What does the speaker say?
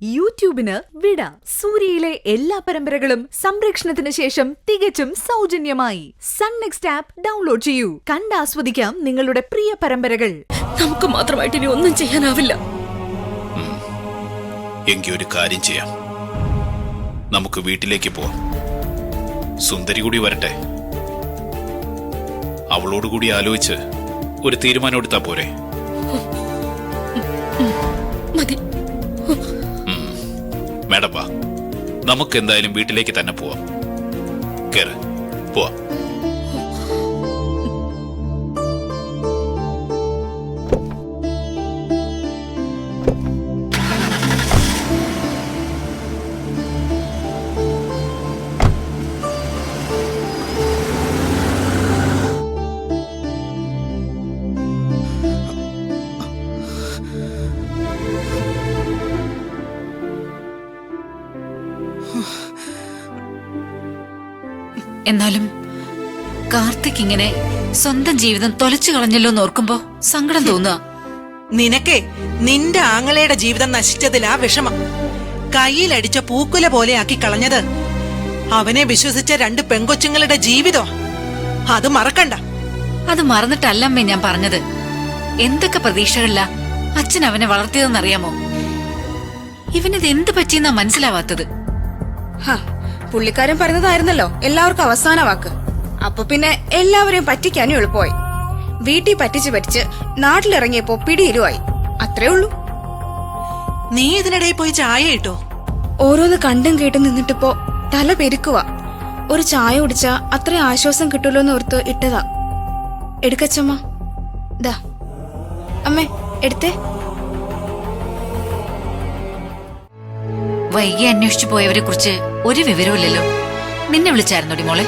യൂട്യൂബിന് വിട. സൂര്യയിലെ എല്ലാ പരമ്പരകളും സംരക്ഷണത്തിന് ശേഷം തികച്ചും സൗജന്യമായി സൺ നെക്സ്റ്റ് ആപ്പ് ഡൗൺലോഡ് ചെയ്യൂ. കണ്ടാസ്വദിക്കാം നിങ്ങളുടെ പ്രിയ പരമ്പരകൾ. നമുക്ക് മാത്രമായിട്ട് ഇനി ഒന്നും ചെയ്യാനാവില്ല. എങ്കിൽ ഒരു കാര്യം ചെയ്യാം, നമുക്ക് വീട്ടിലേക്ക് പോവാം. സുന്ദരി കൂടി വരട്ടെ, അവളോടുകൂടി ആലോചിച്ച് ഒരു തീരുമാനം എടുത്താ പോരെ? മതി. മേഡം വാ, നമുക്ക് എന്തായാലും വീട്ടിലേക്ക് തന്നെ പോവാം. കേറ്, പോവാം. എന്നാലും കാർത്തിക് ഇങ്ങനെ സ്വന്തം ജീവിതം തൊലച്ചു കളഞ്ഞല്ലോ എന്ന് ഓർക്കുമ്പോ സങ്കടം തോന്നുക. നിനക്കേ നിന്റെ ആങ്ങളയുടെ ജീവിതം നശിച്ചതിലാ വിഷമം. കയ്യിലടിച്ച പൂക്കുല പോലെ ആക്കി കളഞ്ഞത് അവനെ വിശ്വസിച്ച രണ്ട് പെങ്കൊച്ചുങ്ങളുടെ ജീവിതം. അത് മറക്കണ്ട. അത് മറന്നിട്ടല്ലമ്മേ ഞാൻ പറഞ്ഞത്. എന്തൊക്കെ പ്രതീക്ഷകളില്ല അച്ഛൻ അവനെ വളർത്തിയതെന്നറിയാമോ? ഇവനിത് എന്ത് പറ്റിയെന്നാ മനസ്സിലാവാത്തത്. പുള്ളിക്കാരൻ പറഞ്ഞതായിരുന്നല്ലോ എല്ലാവർക്കും അവസാന വാക്ക്. അപ്പൊ പിന്നെ എല്ലാവരെയും പറ്റിക്കാനും എളുപ്പമായി. വീട്ടിൽ പറ്റിച്ച് നാട്ടിലിറങ്ങിയപ്പോ പിടിയിലുമായി. അത്രേ ഉള്ളൂ. നീ ഇതിനിടയിൽ പോയി ചായ ഇട്ടോ? ഓരോന്ന് കണ്ടും കേട്ടും നിന്നിട്ടിപ്പോ തല പെരുക്കുക. ഒരു ചായ കുടിച്ചാ അത്ര ആശ്വാസം കിട്ടുമല്ലോ എന്ന് ഓർത്ത് ഇട്ടതാ. എടുക്കച്ചമ്മ. ദാ അമ്മേ എടുത്തേ. വൈകി അന്വേഷിച്ചു പോയവരെ കുറിച്ച് ഒരു വിവരമില്ലല്ലോ. നിന്നെ വിളിച്ചായിരുന്നോടി മോളെ?